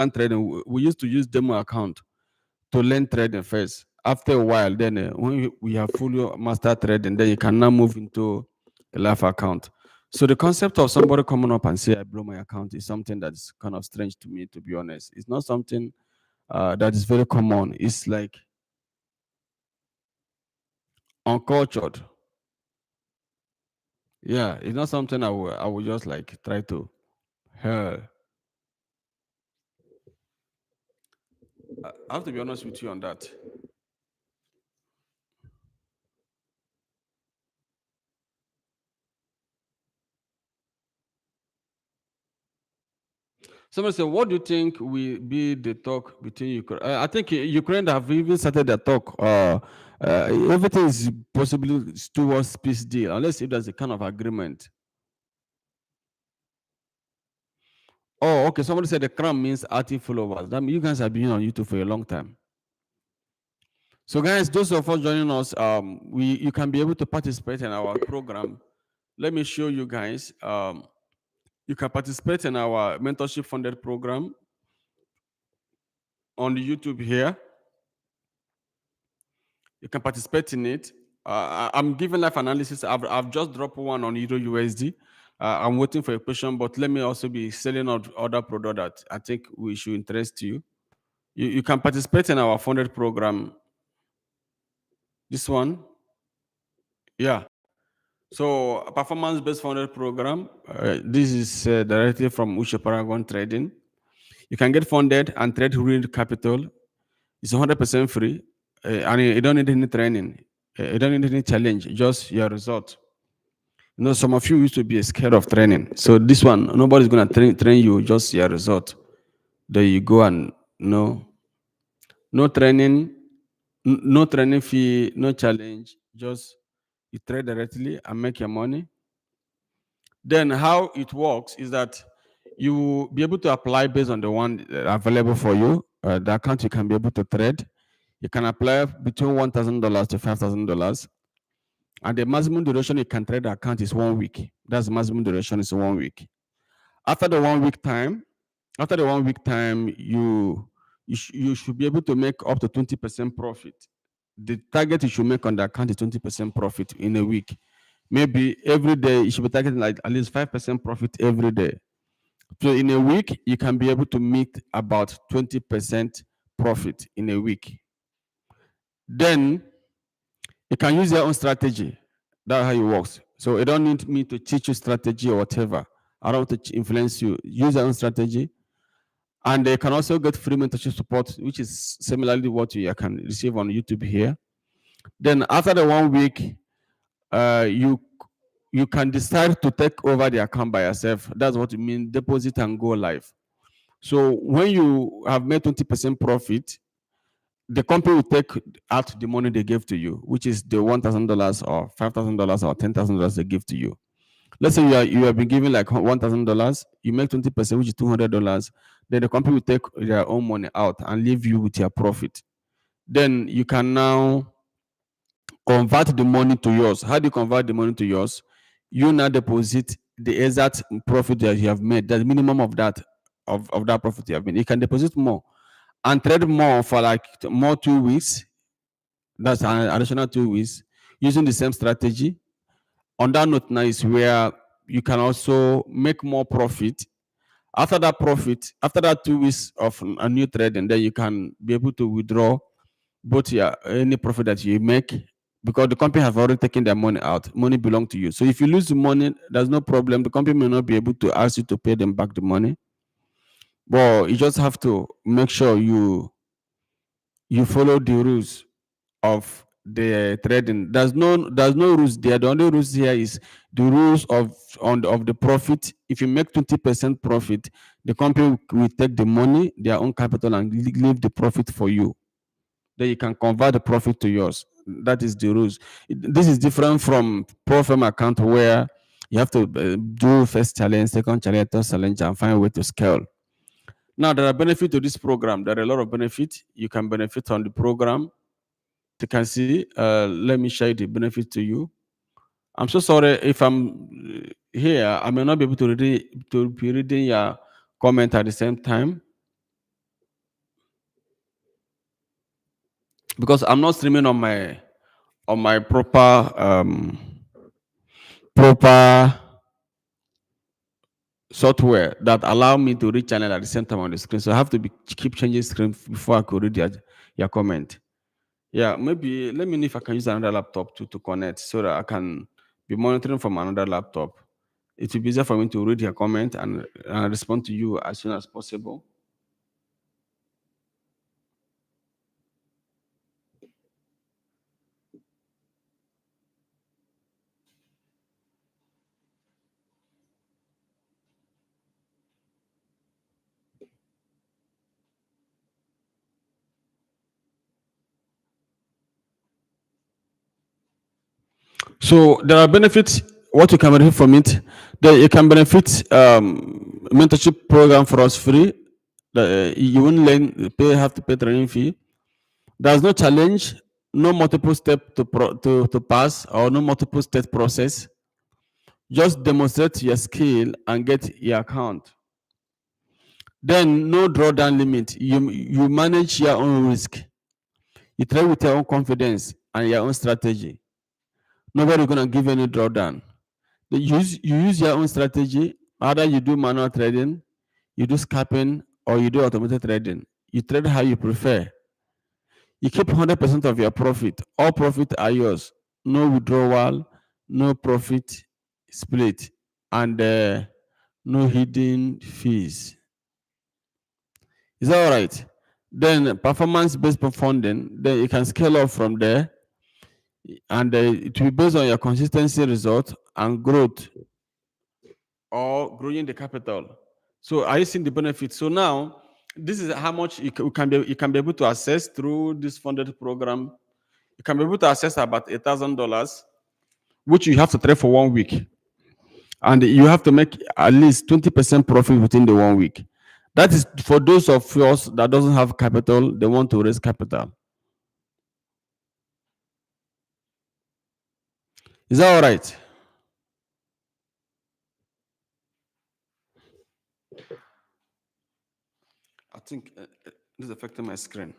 and trading, we used to use demo account to learn trading first. After a while, then when we have fully mastered trading, then you can now move into a live account. So the concept of somebody coming up and say I blow my account is something that's kind of strange to me, to be honest. It's not something that is very common. It's like uncultured. Yeah, it's not something I will just like try to. Uh, I have to be honest with you on that. Somebody said, "What do you think will be the talk between Ukraine?" I think Ukraine have even started the talk. Everything is possibly towards peace deal, unless if there's a kind of agreement. Oh, okay. Somebody said the crown means active followers. That means you guys have been on YouTube for a long time. So, guys, those of us joining us, you can be able to participate in our program. Let me show you guys. You can participate in our mentorship funded program on the YouTube here. You can participate in it. I'm giving live analysis. I've just dropped one on Euro USD. I'm waiting for a question, but let me also be selling other product that I think we should interest you. You can participate in our funded program. This one, yeah. So a performance-based funded program. This is directly from Usha Paragon Trading. You can get funded and trade real capital. It's 100% free, and you don't need any training. You don't need any challenge. Just your result. You know, some of you used to be scared of training. So this one, nobody's gonna train you. Just your result. There you go, and no training, no training fee, no challenge. Just you trade directly and make your money. Then how it works is that you will be able to apply based on the one available for you. The account you can be able to trade. You can apply between $1,000 to $5,000, and the maximum duration you can trade the account is 1 week. That's the maximum duration is 1 week. After the 1 week time, you should be able to make up to 20% profit. The target you should make on the account is 20% profit in a week. Maybe every day you should be targeting like at least 5% profit every day. So in a week, you can be able to make about 20% profit in a week. Then you can use your own strategy. That's how it works. So you don't need me to teach you strategy or whatever. I don't want to influence you. Use your own strategy. And they can also get free mentorship support, which is similarly what you can receive on YouTube here. Then after the 1 week, you can decide to take over the account by yourself. That's what it means, deposit and go live. So when you have made 20% profit, the company will take out the money they gave to you, which is the $1,000 or $5,000 or $10,000 they give to you. Let's say you have been given like $1,000, you make 20%, which is $200. Then the company will take their own money out and leave you with your profit. Then you can now convert the money to yours. How do you convert the money to yours? You now deposit the exact profit that you have made, the minimum of that profit you have made. You can deposit more and trade more for like more 2 weeks. That's an additional 2 weeks using the same strategy. On that note, now is where you can also make more profit. After that 2 weeks of a new trading, then you can be able to withdraw both any profit that you make, because the company have already taken their money out. Money belongs to you. So if you lose the money, there's no problem. The company may not be able to ask you to pay them back the money, but you just have to make sure you follow the rules of the trading. There's no rules there. The only rules here is the rules of the profit. If you make 20% profit, the company will take the money, their own capital, and leave the profit for you. Then you can convert the profit to yours. That is the rules. This is different from pro firm account, where you have to do first challenge, second challenge, third challenge, and find a way to scale. Now, there are benefits to this program. There are a lot of benefits. You can benefit on the program. You can see, let me share the benefit to you. I'm so sorry if I'm here. I may not be able to be reading your comment at the same time. because I'm not streaming on my proper software that allow me to read channel at the same time on the screen. So I have to keep changing screen before I could read your comment. Yeah, maybe let me know if I can use another laptop to connect so that I can be monitoring from another laptop. It will be easier for me to read your comment and respond to you as soon as possible. So there are benefits. What you can benefit from it, then you can benefit mentorship program for us free. You won't have to pay training fee. There's no challenge, no multiple step to pass, or no multiple step process. Just demonstrate your skill and get your account. Then no drawdown limit. You manage your own risk. You trade with your own confidence and your own strategy. Nobody gonna give any drawdown. You use your own strategy. Either you do manual trading, you do scalping, or you do automated trading. You trade how you prefer. You keep 100% of your profit. All profit are yours. No withdrawal, no profit split, and no hidden fees. Is that all right? Then performance-based funding, then you can scale up from there, and it will be based on your consistency result and growth or growing the capital. So are you seeing the benefits? So now this is how much you can be able to access through this funded program. You can be able to access about $1,000, which you have to trade for 1 week, and you have to make at least 20% profit within the 1 week. That is for those of us that doesn't have capital, they want to raise capital. Is that all right? I think this is affecting my screen,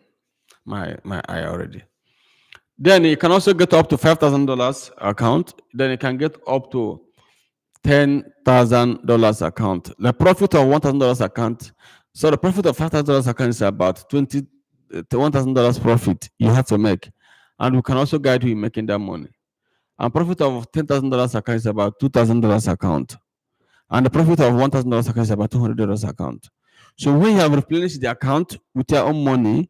my eye already. Then you can also get up to $5,000 account. Then you can get up to $10,000 account. The profit of $1,000 account. So the profit of $5,000 account is about $1,000 profit you have to make, and we can also guide you in making that money. And profit of $10,000 account is about $2,000 account, and the profit of $1,000 account is about $200 account. So when you have replenished the account with your own money,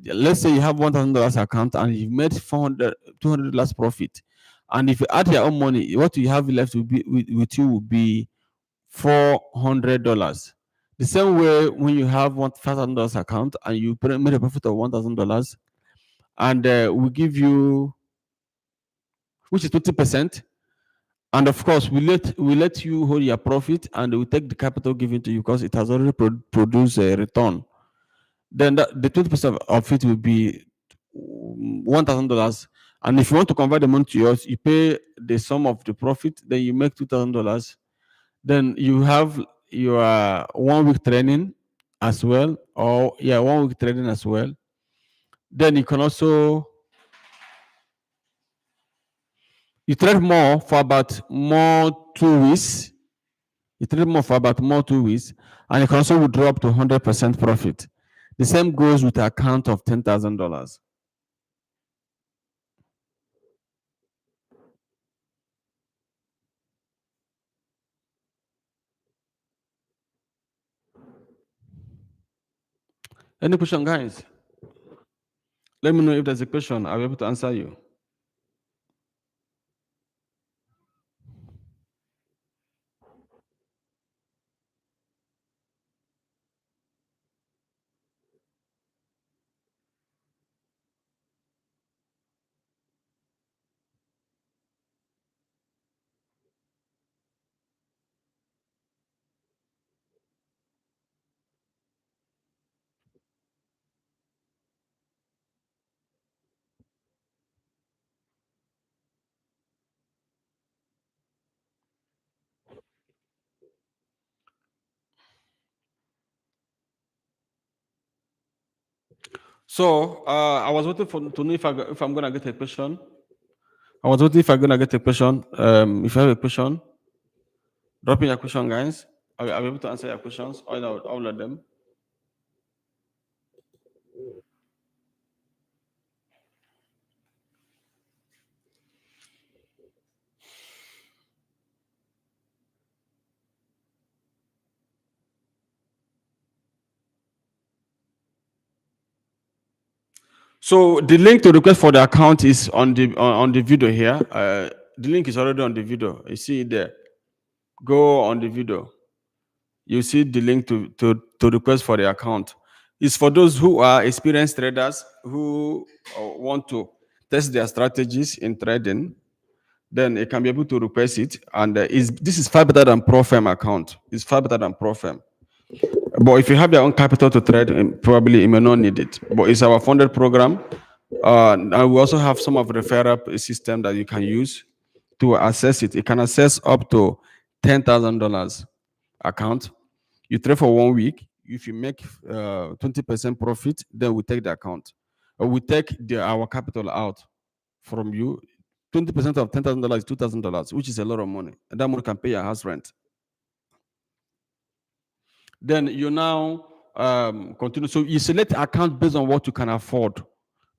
let's say you have $1,000 account and you've made 400 $200 profit, and if you add your own money, what you have left will be with you will be $400. The same way when you have $5,000 account and you made a profit of $1,000, and we give you, which is 20%, and of course we let you hold your profit, and we take the capital given to you because it has already produced a return. Then the 20% of it will be $1,000. And if you want to convert the money to yours, you pay the sum of the profit, then you make $2,000. Then you have your 1 week training as well, or yeah, 1 week training as well. Then you can also you trade more for about more 2 weeks. You trade more for about more 2 weeks, and you can also withdraw up to 100% profit. The same goes with the account of $10,000. Any question, guys? Let me know if there's a question. I'll be able to answer you. So I was waiting to know if I'm gonna get a question. I was waiting if I'm gonna get a question. If you have a question, drop in your question, guys. I'll be able to answer your questions, all of them. So the link to request for the account is on the video here. The link is already on the video. You see it there. Go on the video. You see the link to request for the account. It's for those who are experienced traders who want to test their strategies in trading. Then it can be able to request it. And this is far better than ProFirm account. It's far better than ProFirm. But if you have your own capital to trade, probably you may not need it. But it's our funded program. And we also have some of the referral system that you can use to access it. It can access up to $10,000 account. You trade for 1 week. If you make 20% profit, then we take the account. Or we take our capital out from you. 20% of $10,000 is $2,000, which is a lot of money. And that money can pay your house rent. Then you now continue. So you select account based on what you can afford.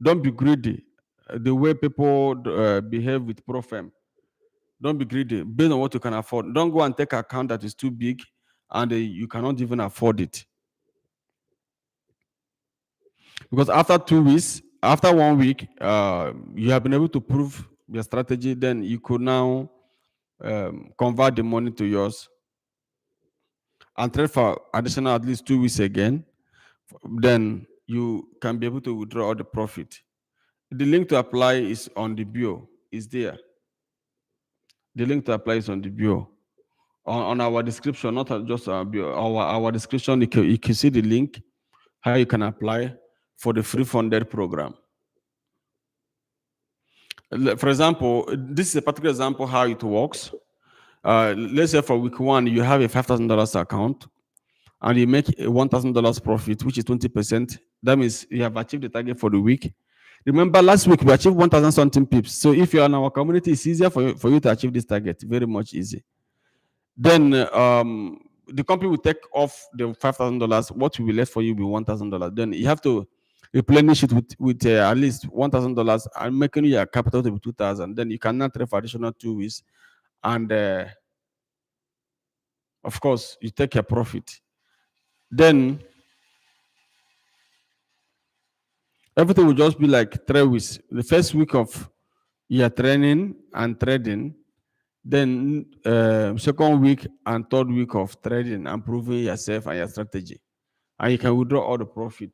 Don't be greedy. The way people behave with ProFirm. Don't be greedy. Based on what you can afford. Don't go and take account that is too big and you cannot even afford it. Because after 2 weeks, after 1 week, you have been able to prove your strategy. Then you could now convert the money to yours and trade for additional at least 2 weeks again. Then you can be able to withdraw all the profit. The link to apply is on the bio. Is there. The link to apply is on the bio. On our description, not just our bio. Our description, you can see the link, how you can apply for the free funded program. For example, this is a particular example how it works. Let's say for week 1, you have a $5,000 account and you make a $1,000 profit, which is 20%. That means you have achieved the target for the week. Remember, last week we achieved 1,000 something pips. So if you're in our community, it's easier for you to achieve this target. Very much easy. Then the company will take off the $5,000. What will be left for you will be $1,000. Then you have to replenish it with at least $1,000 and making your capital to be 2,000. Then you cannot trade for additional 2 weeks. And of course, you take your profit. Then everything will just be like 3 weeks. The first week of your training and trading, then second week and third week of trading and proving yourself and your strategy. And you can withdraw all the profit.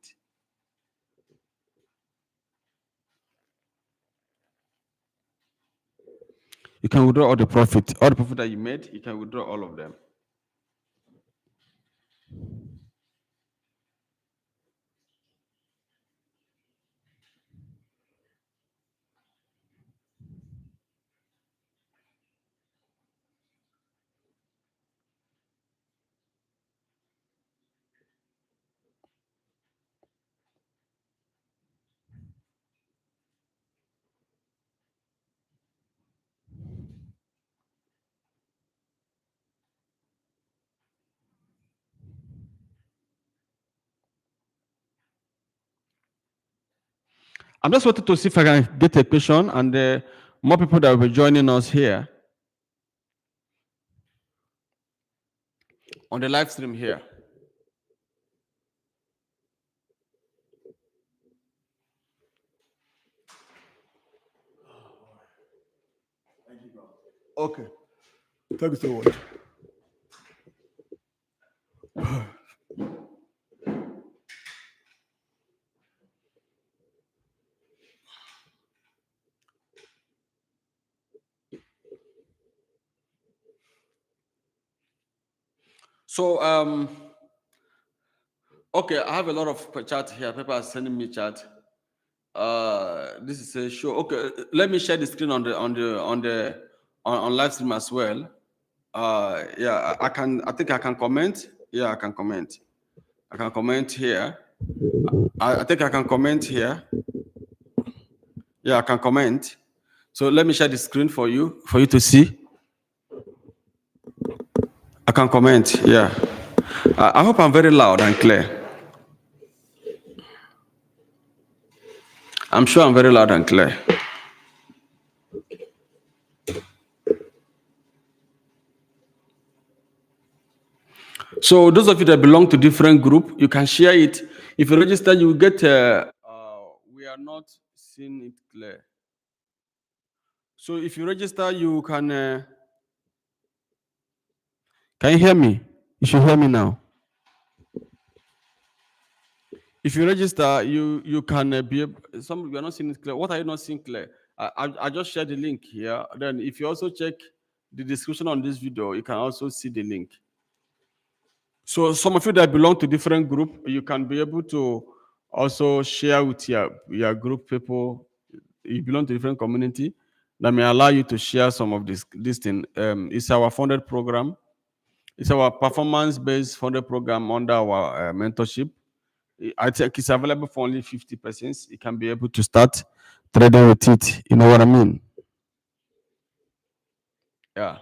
You can withdraw all the profit that you made, you can withdraw all of them. I'm just wanting to see if I can get a question and more people that will be joining us here on the live stream here. Okay. Thank you so much. So okay, I have a lot of chat here. People are sending me chat. This is a show. Okay, let me share the screen on live stream as well. Yeah, I think I can comment. Yeah, I can comment. I can comment here. I think I can comment here. Yeah, I can comment. So let me share the screen for you to see. I can comment. Yeah. I hope I'm very loud and clear. I'm sure I'm very loud and clear. So those of you that belong to different group, you can share it. If you register, you will get. We are not seeing it clear. So if you register, you can. Can you hear me? You should hear me now. If you register, you can be able, some you are not seeing it clear. What are you not seeing clear? I just shared the link here. Then if you also check the description on this video, you can also see the link. So some of you that belong to different group, you can be able to also share with your group people. You belong to different community that may allow you to share some of this thing. It's our funded program. It's our performance-based funded program under our mentorship. I think it's available for only 50 persons. You can be able to start trading with it. You know what I mean? Yeah.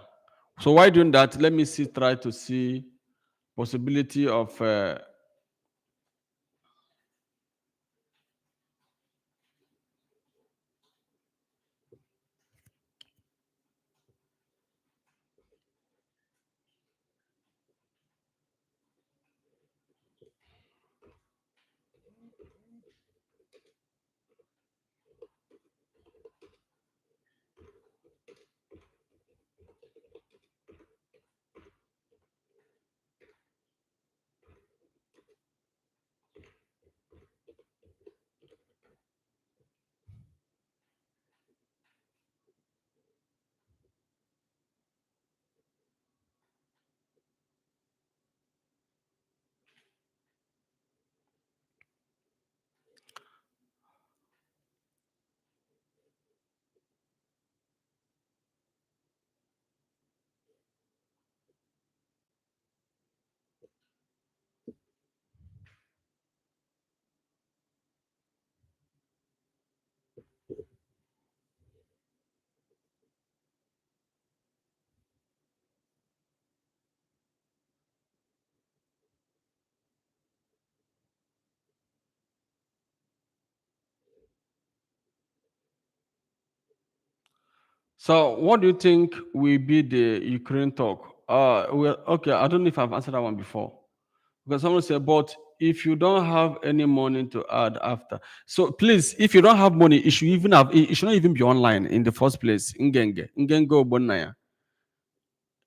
So why doing that? Let me see. Try to see possibility of. So what do you think will be the Ukraine talk? Well, okay. I don't know if I've answered that one before. Because someone said, but if you don't have any money to add after, so please, if you don't have money, it should even have. It should not even be online in the first place. Ngenge bonaya.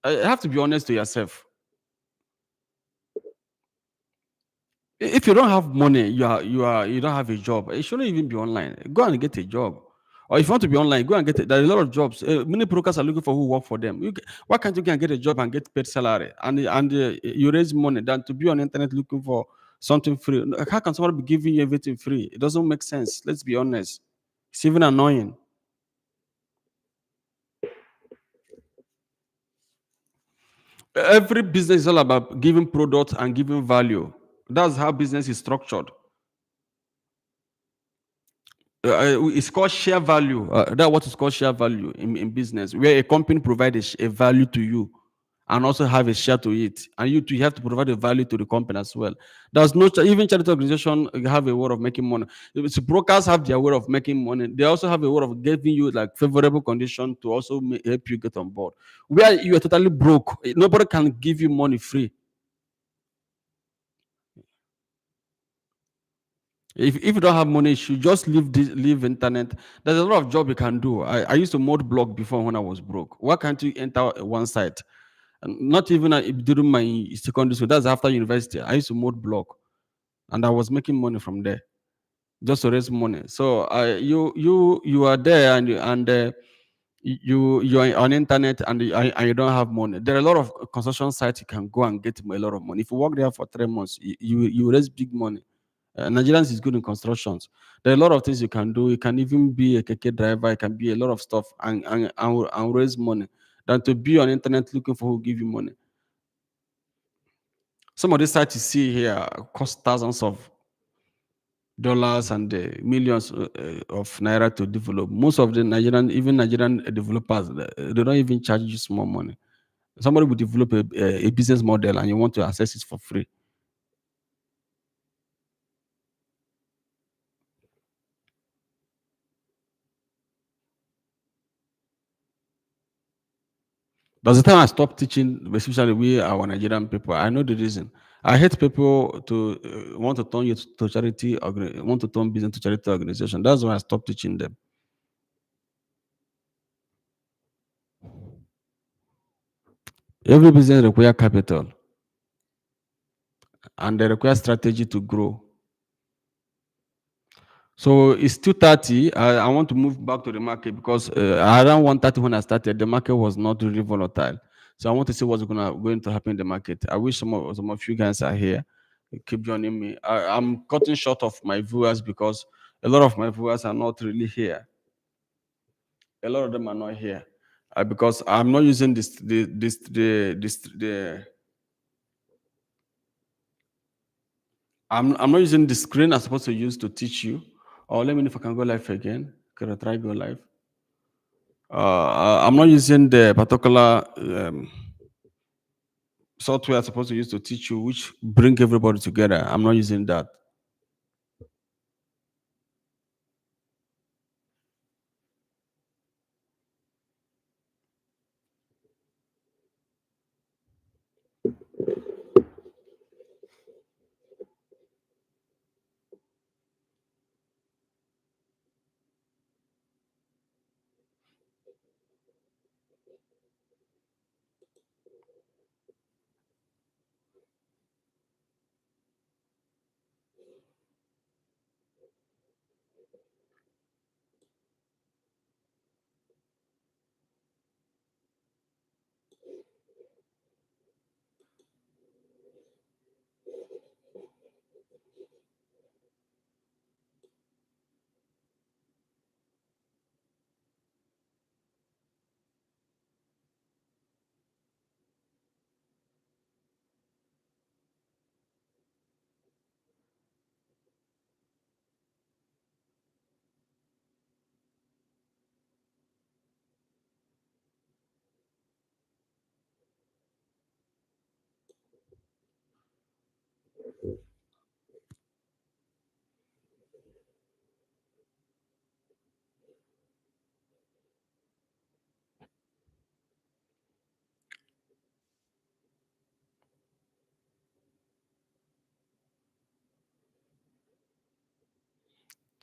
You have to be honest to yourself. If you don't have money, you don't have a job. It shouldn't even be online. Go and get a job. Or if you want to be online, go and get it. There are a lot of jobs. Many brokers are looking for who work for them. Why can't you go and get a job and get paid salary and you raise money than to be on the internet looking for something free? How can someone be giving you everything free? It doesn't make sense. Let's be honest. It's even annoying. Every business is all about giving product and giving value. That's how business is structured. It's called share value. That's what is called share value in business, where a company provides a value to you and also have a share to it, and you have to provide a value to the company as well. There's no even charity organization have a way of making money. Brokers have their way of making money. They also have a way of giving you like favorable condition to also help you get on board. Where you are totally broke, nobody can give you money free. If you don't have money, you should just leave internet. There's a lot of job you can do. I used to mod blog before when I was broke. Why can't you enter one site? And not even during my secondary school. That's after university. I used to mod blog, and I was making money from there just to raise money. So you are there and you are on internet and you don't have money. There are a lot of construction sites you can go and get a lot of money. If you work there for 3 months, you raise big money. Nigerians is good in constructions. There are a lot of things you can do. You can even be a keke driver. You can be a lot of stuff and raise money than to be on internet looking for who give you money. Some of the sites you see here cost thousands of dollars and millions of naira to develop. Most of the even Nigerian developers, they don't even charge you small money. Somebody will develop a business model and you want to access it for free. That's the time I stopped teaching, especially we, our Nigerian people. I know the reason. I hate people to want to turn you to charity, want to turn business to charity organization. That's why I stopped teaching them. Every business require capital and they require strategy to grow. So it's 2:30. I want to move back to the market because around 1:30 when I started, the market was not really volatile. So I want to see what's going to happen in the market. I wish some of you guys are here. Keep joining me. I'm cutting short of my viewers because a lot of my viewers are not really here. A lot of them are not here because I'm not using I'm not using the screen I'm supposed to use to teach you. Or let me know if I can go live again. Can I try go live? I'm not using the particular software I'm supposed to use to teach you, which bring everybody together. I'm not using that.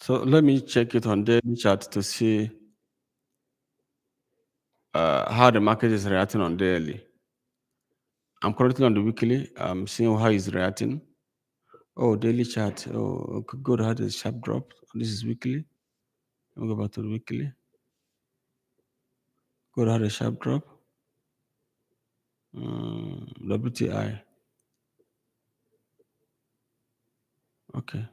So let me check it on daily chart to see how the market is reacting on daily. I'm currently on the weekly. I'm seeing how it's reacting. Oh, daily chart. Oh, okay, good. Had a sharp drop. This is weekly. Let me go back to the weekly. Good. Had a sharp drop. WTI. Okay.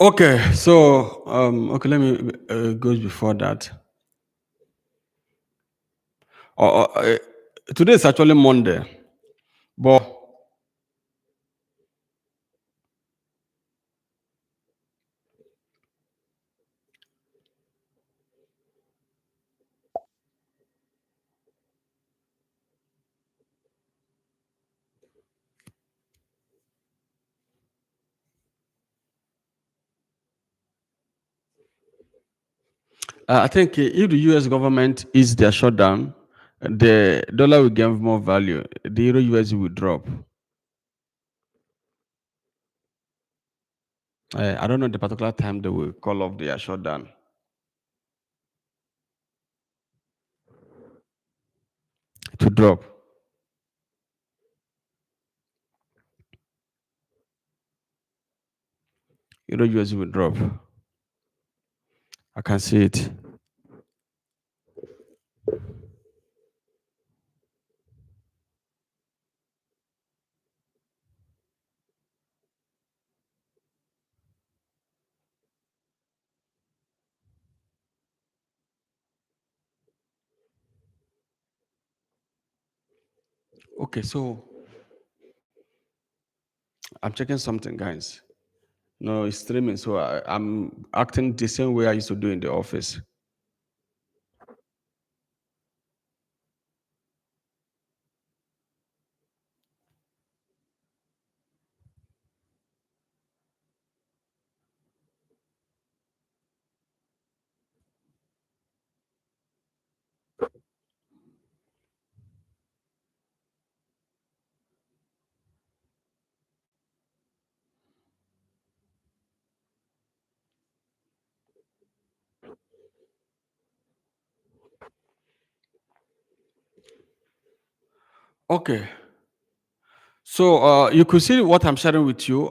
Okay. So okay. Let me go before that. Today is actually Monday, but I think if the U.S. government is their shutdown, the dollar will gain more value. The euro USD will drop. I don't know the particular time they will call off their shutdown. to drop. Euro USD will drop. I can see it. Okay, so I'm checking something, guys. No, it's streaming, so I'm acting the same way I used to do in the office. Okay. So you could see what I'm sharing with you.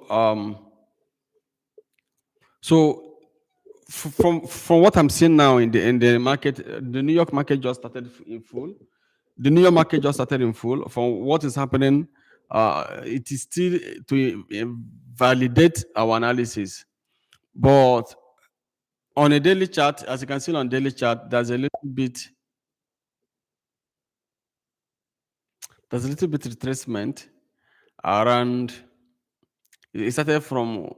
So from what I'm seeing now in the market, the New York market just started in full. The New York market just started in full. From what is happening, it is still to validate our analysis. But on a daily chart, as you can see on daily chart, there's a little bit retracement around. It started from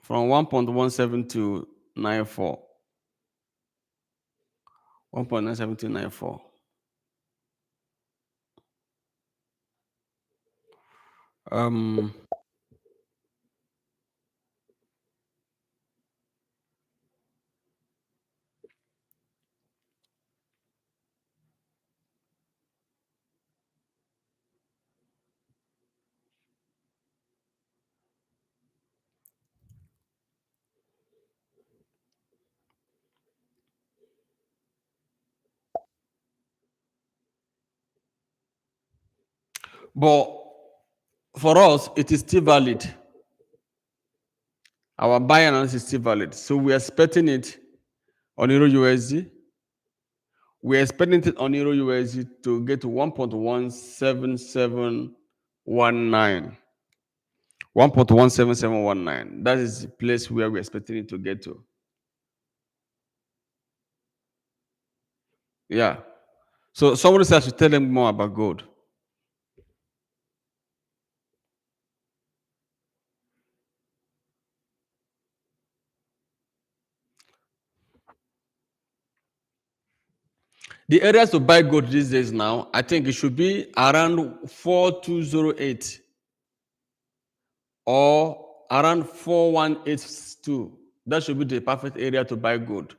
1.17 to 94. 1.97 to 94. Um, but for us, it is still valid. Our buy analysis is still valid. So we're expecting it on Euro USD. We're expecting it on Euro USD to get to 1.17719. 1.17719. That is the place where we're expecting it to get to. Yeah. So somebody says I should tell them more about gold. The areas to buy gold these days now, I think it should be around 4208 or around 4182. That should be the perfect area to buy gold.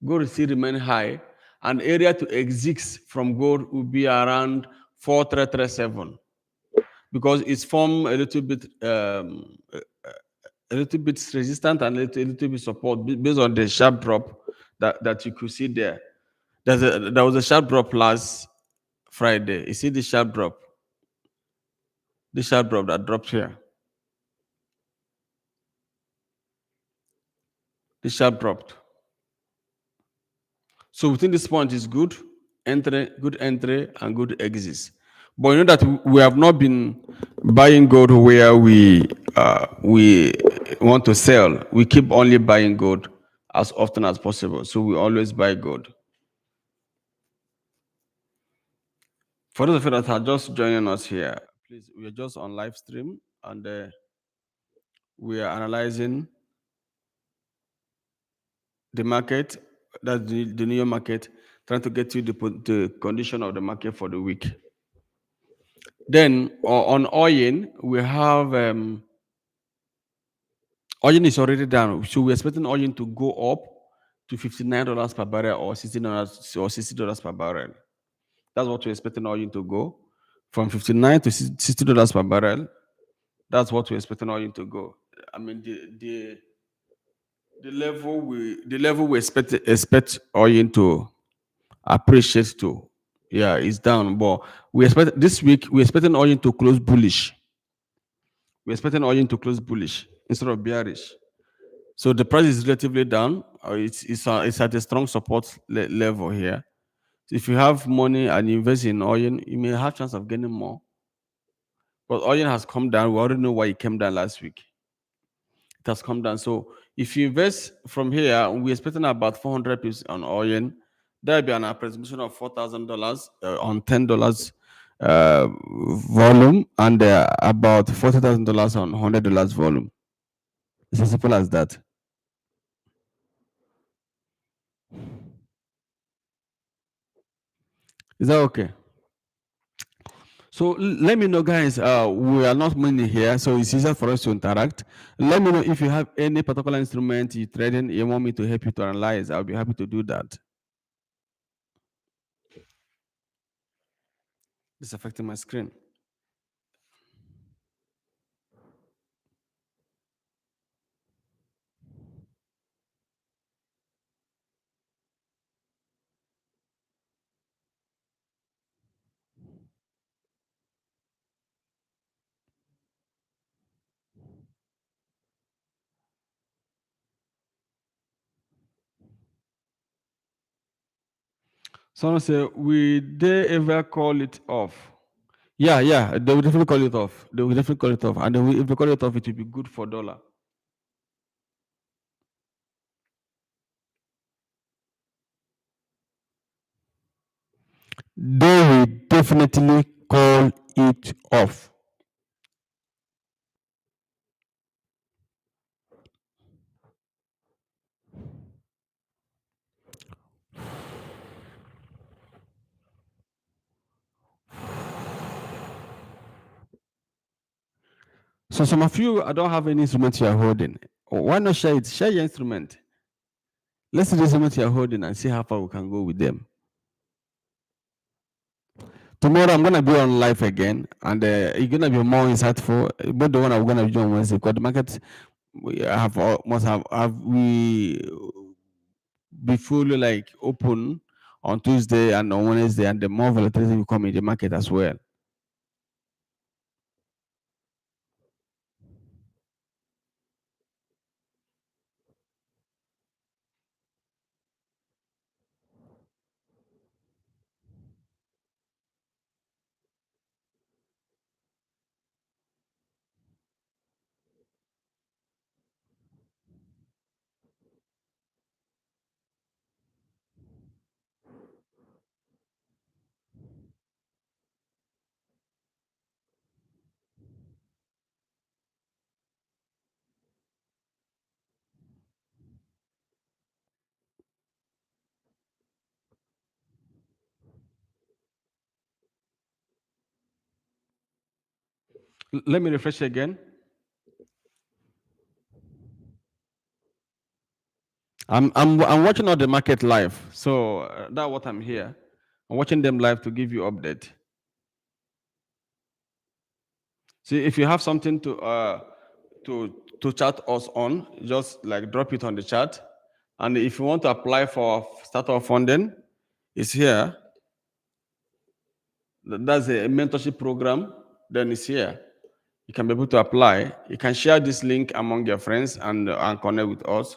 Gold still remain high, and area to exit from gold will be around 4337 because it's formed a little bit resistant and a little bit support based on the sharp drop that you could see there. There was a sharp drop last Friday. You see the sharp drop? The sharp drop that dropped here. The sharp dropped. So within this point is good entry, and good exits. But you know that we have not been buying gold where we want to sell. We keep only buying gold as often as possible. So we always buy gold. For those of you that are just joining us here, please, we are just on live stream and we are analyzing the market, that's the New York market, trying to get you the condition of the market for the week. Then on oil, we have oil is already down. So we're expecting oil to go up to $59 per barrel or $60 per barrel. That's what we're expecting oil to go from 59 to $60 per barrel. That's what we're expecting oil to go. I mean the level we expect oil to appreciate to Yeah, it's down. But we expect this week we're expecting oil to close bullish. We're expecting oil to close bullish instead of bearish. So the price is relatively down. It's at a strong support level here. So if you have money and you invest in oil, you may have chance of getting more. But oil has come down. We already know why it came down last week. It has come down. So if you invest from here, we're expecting about 400 pips on oil. There'll be an approximation of $4,000 on $10 volume, and about $40,000 on $100 volume. It's as simple as that. Is that okay? So let me know, guys. We are not many here, so it's easier for us to interact. Let me know if you have any particular instrument you trading, you want me to help you to analyze. I'll be happy to do that. It's affecting my screen. Someone say, will they ever call it off? Yeah, yeah, they will definitely call it off. They will definitely call it off. And if they call it off, it will be good for dollar. They will definitely call it off. So some of you, I don't have any instrument you are holding. Why not share it? Share your instrument. Let's see the instrument you are holding and see how far we can go with them. Tomorrow I'm gonna be on live again, and it's gonna be more insightful. But the one I'm gonna be doing on Wednesday, because the market we have must have we be fully like open on Tuesday and on Wednesday, and the more volatility will come in the market as well. Let me refresh again. I'm watching all the market live, so that's what I'm here. I'm watching them live to give you update. See, if you have something to chat us on, just like drop it on the chat. And if you want to apply for startup funding, it's here. That's a mentorship program. Then it's here. You can be able to apply. You can share this link among your friends and connect with us.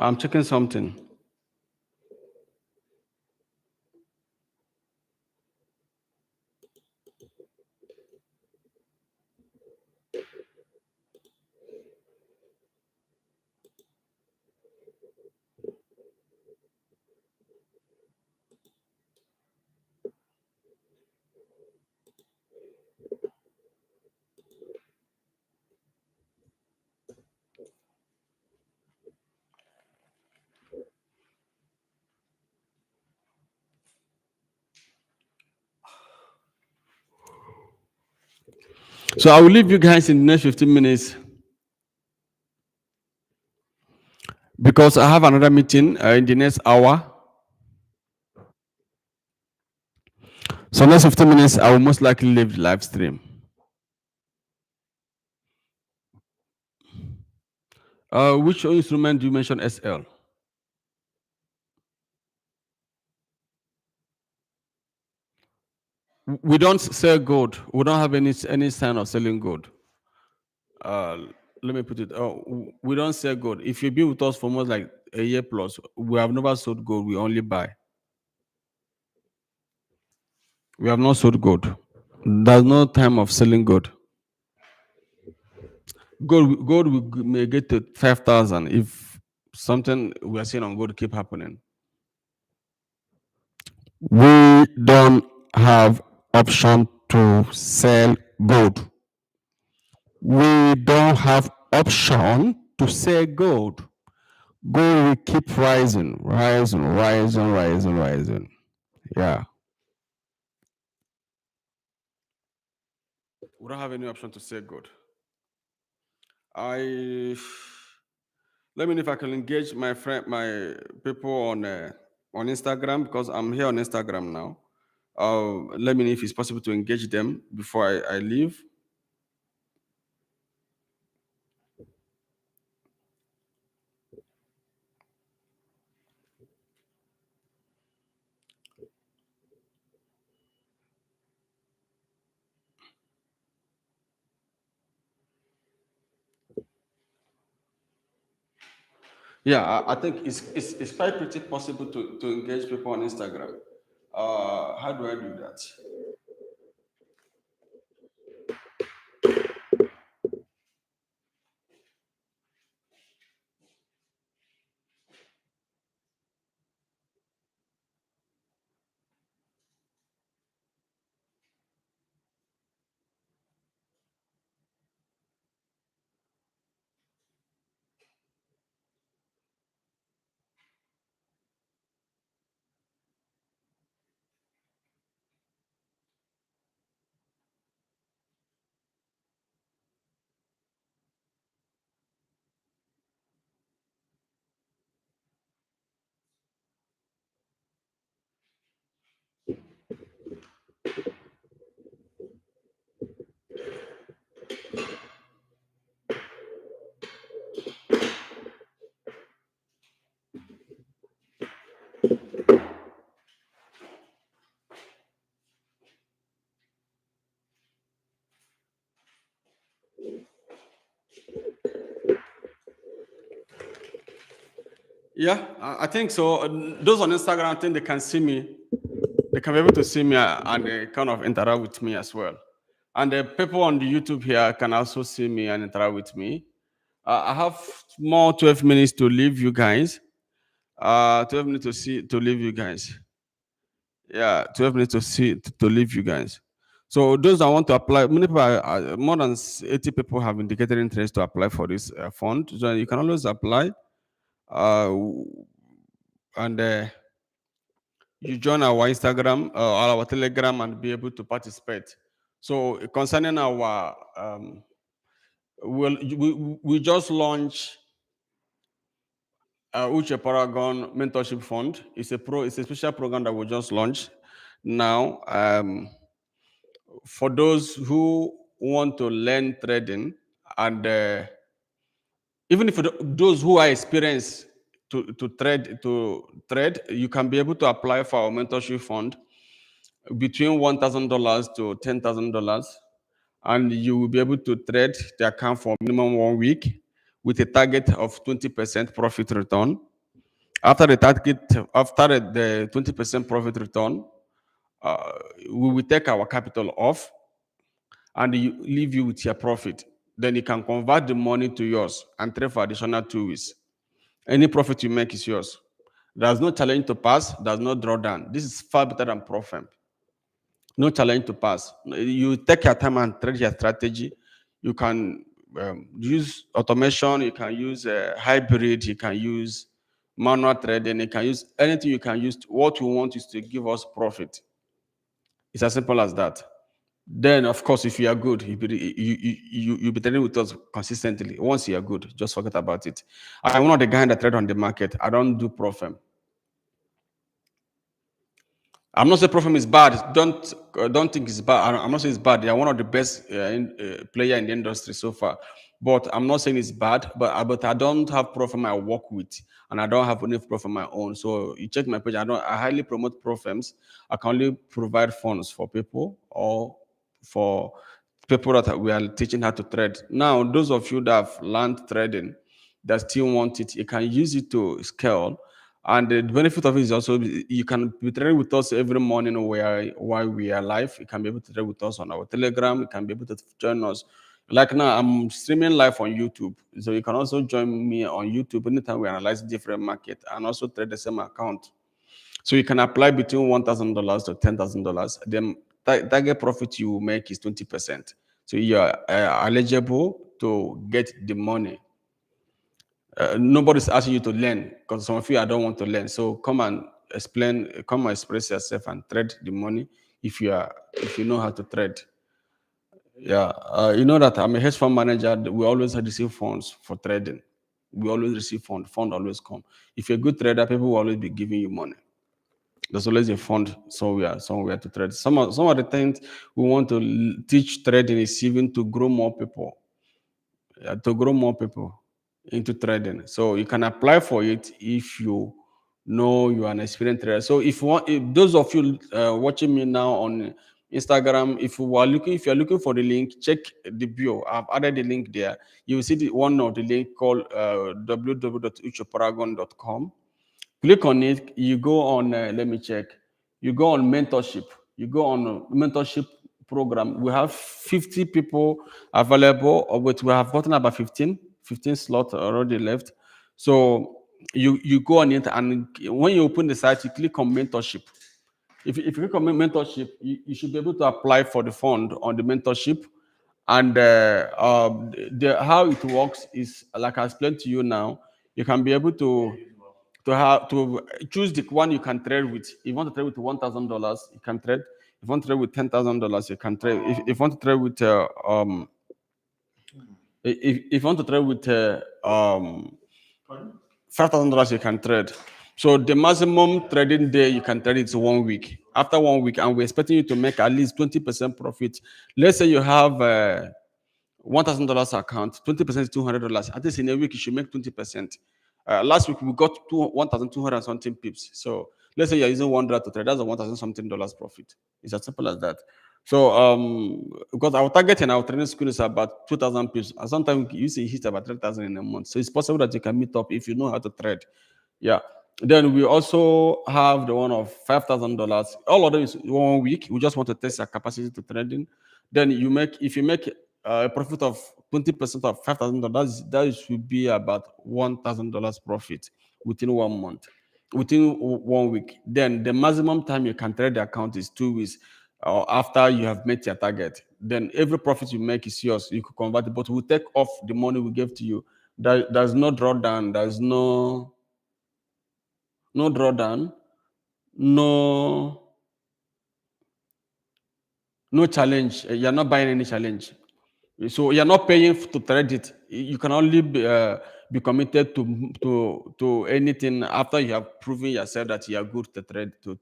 I'm checking something. So I will leave you guys in the next 15 minutes because I have another meeting in the next hour. So next 15 minutes, I will most likely leave the live stream. Which instrument do you mention SL? We don't sell gold. We don't have any sign of selling gold. Let me put it. We don't sell gold. If you've been with us for almost like a year plus, we have never sold gold. We only buy. We have not sold gold. There's no time of selling gold. Gold we may get to 5,000 if something we are seeing on gold keep happening. We don't have option to sell gold. We don't have option to sell gold. Gold will keep rising, rising, rising, rising, rising. Yeah. We don't have any option to sell gold. I let me know if I can engage my people on Instagram because I'm here on Instagram now. Let me know if it's possible to engage them before I leave. Yeah, I think it's quite pretty possible to engage people on Instagram. How do I do that? Yeah, I think so. Those on Instagram, I think they can see me. They can be able to see me and kind of interact with me as well. And the people on the YouTube here can also see me and interact with me. I have more 12 minutes to leave you guys. 12 minutes to leave you guys. Yeah, 12 minutes to leave you guys. So those that want to apply, many people, more than 80 people have indicated interest to apply for this fund. So you can always apply, and you join our Instagram or our Telegram and be able to participate. So concerning our, we just launched Uche Paragon Mentorship Fund. It's a special program that we just launched now. For those who want to learn trading, and even for those who are experienced to trade, you can be able to apply for our mentorship fund between $1,000 to $10,000, and you will be able to trade the account for minimum 1 week with a target of 20% profit return. After the 20% profit return, we will take our capital off and leave you with your profit. Then you can convert the money to yours and trade for additional 2 weeks. Any profit you make is yours. There's no challenge to pass, there's no drawdown. This is far better than Profem. No challenge to pass. You take your time and trade your strategy. You can use automation, you can use hybrid, you can use manual trading, you can use anything you can use. What we want is to give us profit. It's as simple as that. Then, of course, if you are good, you'll be trading with us consistently. Once you are good, just forget about it. I'm one of the guys that trade on the market. I don't do Profem. I'm not saying Profem is bad. Don't think it's bad. I'm not saying it's bad. They are one of the best player in the industry so far. But I'm not saying it's bad. But I don't have Profem I work with, and I don't have any Profem my own. So you check my page. I highly promote Profems. I can only provide funds for people or for people that we are teaching how to trade. Now, those of you that have learned trading that still want it, you can use it to scale. And the benefit of it is also you can be trading with us every morning while we are live. You can be able to trade with us on our Telegram. You can be able to join us. Like now, I'm streaming live on YouTube. So you can also join me on YouTube anytime we analyze different market and also trade the same account. So you can apply between $1,000 to $10,000. The target profit you will make is 20%. So you are eligible to get the money. Nobody's asking you to learn because some of you I don't want to learn. So come and express yourself and trade the money if you know how to trade. Yeah, you know that I'm a hedge fund manager. We always receive funds for trading. We always receive fund always come. If you're a good trader, people will always be giving you money. There's always a fund somewhere to trade. Some of the things we want to teach trading is even to grow more people. To grow more people into trading. So you can apply for it if you know you are an experienced trader. So if those of you watching me now on Instagram, if you're looking for the link, check the bio. I've added the link there. You will see one of the link called www.uchoparagon.com. Click on it. You go on. Let me check. You go on mentorship. You go on mentorship program. We have 50 people available, but we have gotten about 15 slots already left. So you go on it, and when you open the site, you click on mentorship. If you click on mentorship, you should be able to apply for the fund on the mentorship. And how it works is like I explained to you now. You can be able to choose the one you can trade with. If you want to trade with $1,000, you can trade. If you want to trade with $10,000, you can trade. If you want to trade with if you want to trade with $5,000, you can trade. So the maximum trading day you can trade is 1 week. After 1 week, and we're expecting you to make at least 20% profit. Let's say you have $1,000 account, 20% is $200. At least in a week, you should make 20%. Last week we got 1,200 something pips. So let's say you're using $1 to trade, that's a 1,000 something dollars profit. It's as simple as that. So because our target in our training school is about 2,000 pips, and sometimes you see hit about 3,000 in a month. So it's possible that you can meet up if you know how to trade. Yeah. Then we also have the one of $5,000. All of them is 1 week. We just want to test your capacity to trading. Then if you make a profit of 20% of $5,000, that should be about $1,000 profit within 1 month, within 1 week. Then the maximum time you can trade the account is 2 weeks, or after you have met your target. Then every profit you make is yours. You could convert it, but we'll take off the money we gave to you. There's no drawdown. There's no drawdown, no challenge. You're not buying any challenge. So you're not paying to trade it. You can only be committed to anything after you have proven yourself that you are good to trade to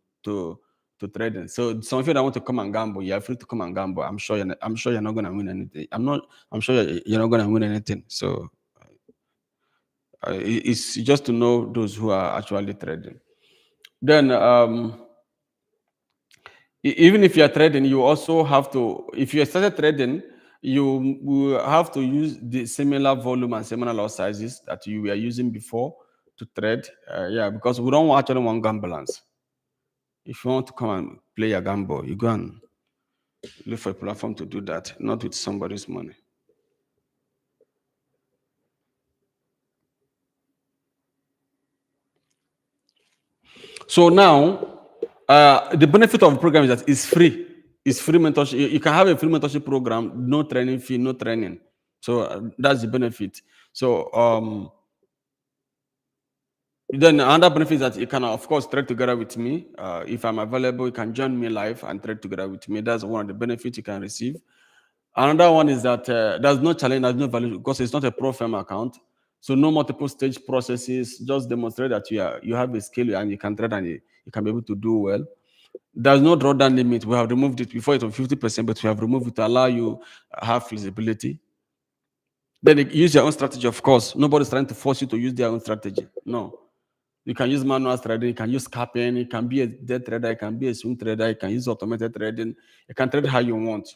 trading. So some of you that want to come and gamble, you are free to come and gamble. I'm sure you're not gonna win anything. I'm sure you're not gonna win anything. So it's just to know those who are actually trading. Then even if you're trading, you also have to, if you started trading, you will have to use the similar volume and similar lot sizes that you were using before to trade. Yeah, because we don't actually want gamblers. If you want to come and play a gamble, you go and look for a platform to do that, not with somebody's money. So now, the benefit of the program is that it's free. It's free mentorship. You can have a free mentorship program, no training fee, no training. So that's the benefit. So then another benefit is that you can, of course, trade together with me. If I'm available, you can join me live and trade together with me. That's one of the benefits you can receive. Another one is that there's no challenge, there's no value because it's not a pro firm account. So no multiple stage processes. Just demonstrate that you have a skill and you can trade and you can be able to do well. There's no drawdown limit. We have removed it before. It was 50%, but we have removed it to allow you have flexibility. Then you use your own strategy, of course. Nobody's trying to force you to use their own strategy. No. You can use manual trading, you can use scalping, you can be a day trader, you can be a swing trader, you can use automated trading, you can trade how you want.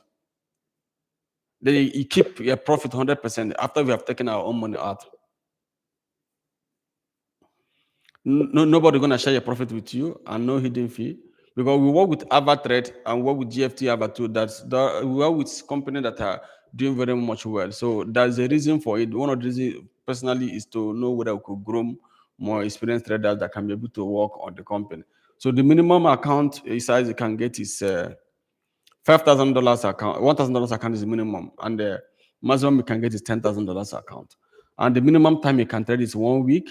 Then you keep your profit 100% after we have taken our own money out. Nobody gonna share your profit with you, and no hidden fee, because we work with AvaTrade and work with GFT Ava2. We work with companies that are doing very much well. So there's a reason for it. One of the reasons personally is to know whether we could groom more experienced traders that can be able to work on the company. So the minimum account size you can get is $5,000 account. $1,000 account is the minimum, and the maximum you can get is $10,000 account. And the minimum time you can trade is 1 week.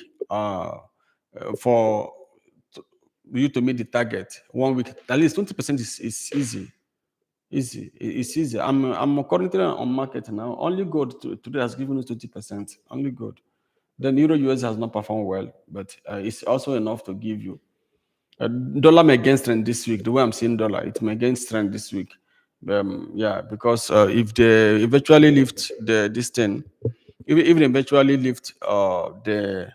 For you to meet the target, 1 week, at least 20% is easy. It's easy. I'm currently on market now. Only gold today has given us 20%. Only gold. Then Euro US has not performed well, but it's also enough to give you. Dollar may gain strength this week. The way I'm seeing dollar, it may gain strength this week. Yeah, because if they eventually lift this thing, even eventually lift the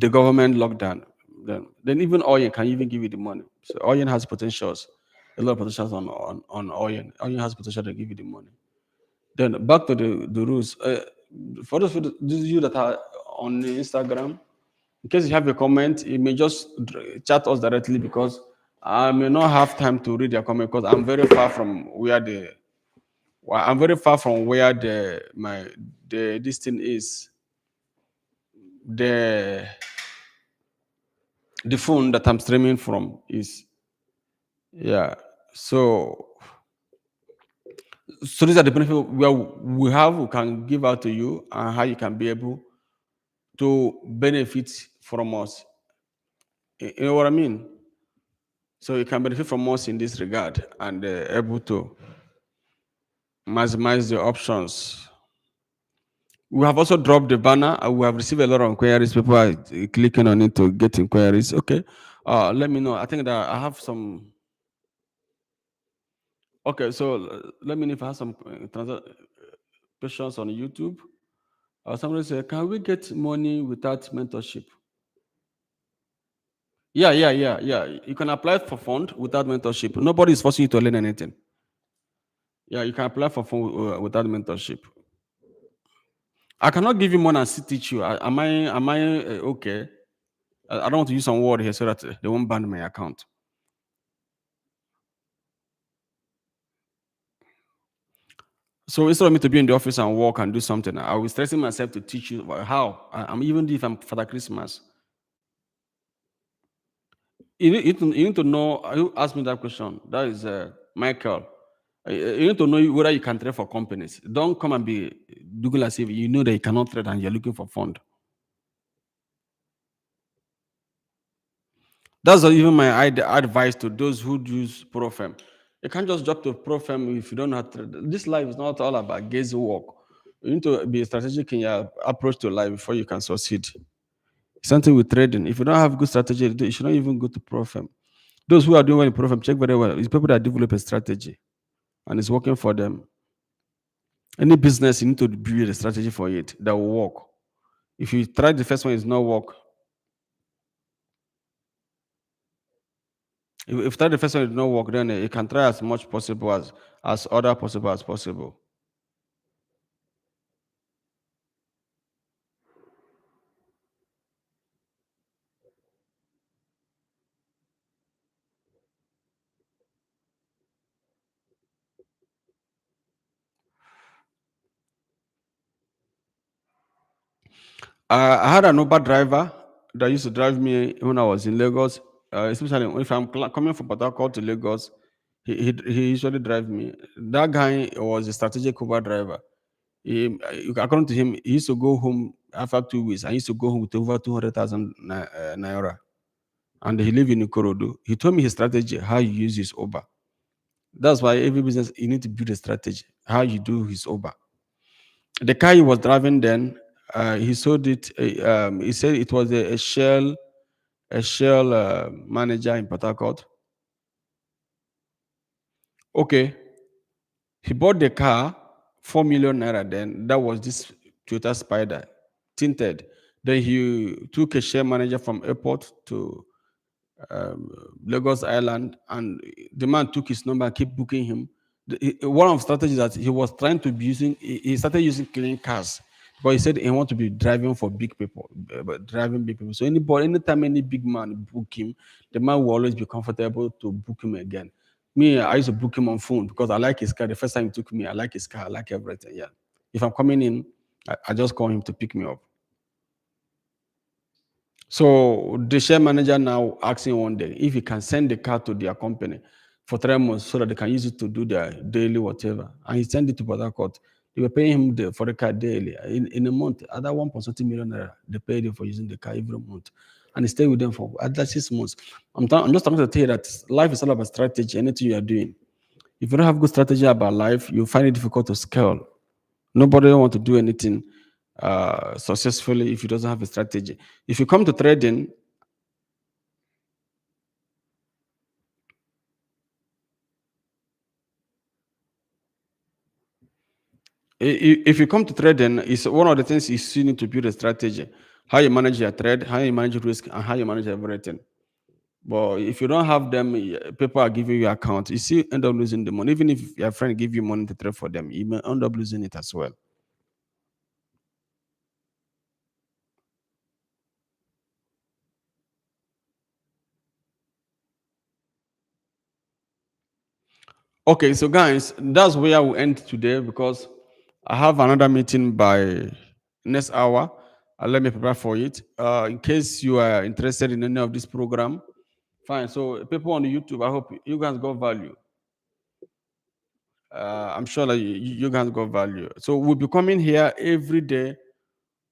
government lockdown, then even Oyen can even give you the money. So Oyen has potentials, a lot of potentials on Oyen. Oyen has potential to give you the money. Then back to the rules. For those of you that are on Instagram, in case you have a comment, you may just chat us directly because I may not have time to read your comment because I'm very far from where this thing is. The phone that I'm streaming from is, yeah. So these are the benefits we can give out to you and how you can be able to benefit from us. You know what I mean? So you can benefit from us in this regard and able to maximize the options. We have also dropped the banner. We have received a lot of inquiries. People are clicking on it to get inquiries. Okay. Let me know. I think that I have some. Okay, so let me know if I have some questions on YouTube. Somebody said, can we get money without mentorship? Yeah. You can apply for fund without mentorship. Nobody is forcing you to learn anything. Yeah, you can apply for fund without mentorship. I cannot give you money and still teach you. Am I okay? I don't want to use some word here so that they won't ban my account. So instead of me to be in the office and work and do something, I will stressing myself to teach you how. I'm even if I'm Father Christmas. You need to know. You ask me that question. That is Michael. You need to know whether you can trade for companies. Don't come and be doing as if you know that you cannot trade and you're looking for fund. That's not even my advice to those who use Profem. You can't just drop to Profem if you don't know how to trade. This life is not all about gaze work. You need to be strategic in your approach to life before you can succeed. Something with trading. If you don't have good strategy, you should not even go to Profem. Those who are doing well in Profem, check very well. It's people that develop a strategy and it's working for them. Any business, you need to build a strategy for it that will work. If you try the first one, it's not work. If try the first one, it not work, then you can try as much possible as other possible as possible. I had an Uber driver that used to drive me when I was in Lagos, especially if I'm coming from Port Harcourt to Lagos. He usually drive me. That guy was a strategic Uber driver. According to him, he used to go home after 2 weeks. I used to go home with over 200,000 naira, and he live in Ikorodu. He told me his strategy, how he uses Uber. That's why every business you need to build a strategy, how you do his Uber. The car he was driving then, he sold it. He said it was a Shell manager in Port Harcourt. Okay, he bought the car 4 million naira. Then that was this Toyota Spider, tinted. Then he took a share manager from airport to Lagos Island, and the man took his number and kept booking him. One of the strategies that he was trying to be using, he started using clean cars, but he said he want to be driving for big people, driving big people. So anytime any big man book him, the man will always be comfortable to book him again. Me, I used to book him on phone because I like his car. The first time he took me, I like his car, I like everything. Yeah, if I'm coming in, I just call him to pick me up. So the share manager now asking one day if he can send the car to their company for 3 months so that they can use it to do their daily whatever. And he sent it to Port Harcourt. They were paying him for the car daily. In a month, at that 1.something million naira, they paid him for using the car every month. And he stayed with them for at least 6 months. I'm just trying to tell you that life is all about strategy, anything you are doing. If you don't have good strategy about life, you find it difficult to scale. Nobody want to do anything successfully if he doesn't have a strategy. If you come to trading, if you come to trading, it's one of the things you still need to build a strategy. How you manage your trade, how you manage risk, and how you manage everything. But if you don't have them, people are giving you account, you still end up losing the money. Even if your friend give you money to trade for them, you may end up losing it as well. Okay, so guys, that's where we end today because I have another meeting by next hour. Let me prepare for it. In case you are interested in any of this program, fine. So people on YouTube, I hope you guys got value. I'm sure that you guys got value. So we'll be coming here every day,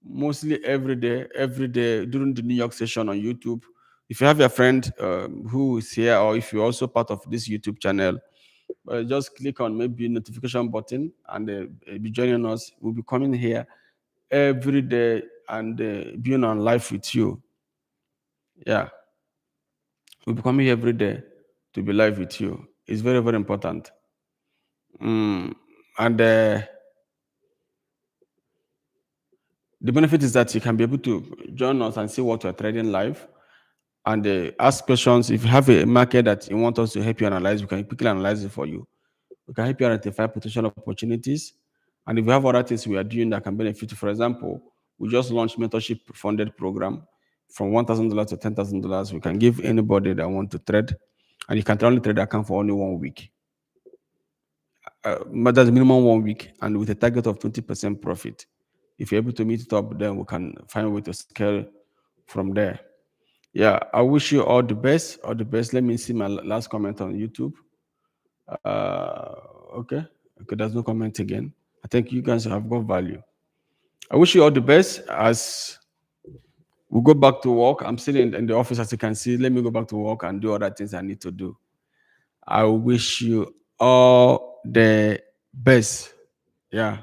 mostly every day during the New York session on YouTube. If you have a friend who is here, or if you're also part of this YouTube channel, just click on maybe notification button and be joining us. We'll be coming here every day and being on live with you. Yeah, we'll be coming here every day to be live with you. It's very, very important. And the benefit is that you can be able to join us and see what we're trading live and ask questions. If you have a market that you want us to help you analyze, we can quickly analyze it for you. We can help you identify potential opportunities. And if we have other things we are doing that can benefit you, for example, we just launched mentorship funded program. from $1,000 to $10,000. We can give anybody that want to trade, and you can only trade the account for only 1 week. But that's minimum 1 week, and with a target of 20% profit. If you're able to meet it up, then we can find a way to scale from there. Yeah, I wish you all the best. All the best. Let me see my last comment on YouTube. Okay, there's no comment again. I think you guys have got value. I wish you all the best as we go back to work. I'm sitting in the office, as you can see. Let me go back to work and do other things I need to do. I wish you all the best. Yeah.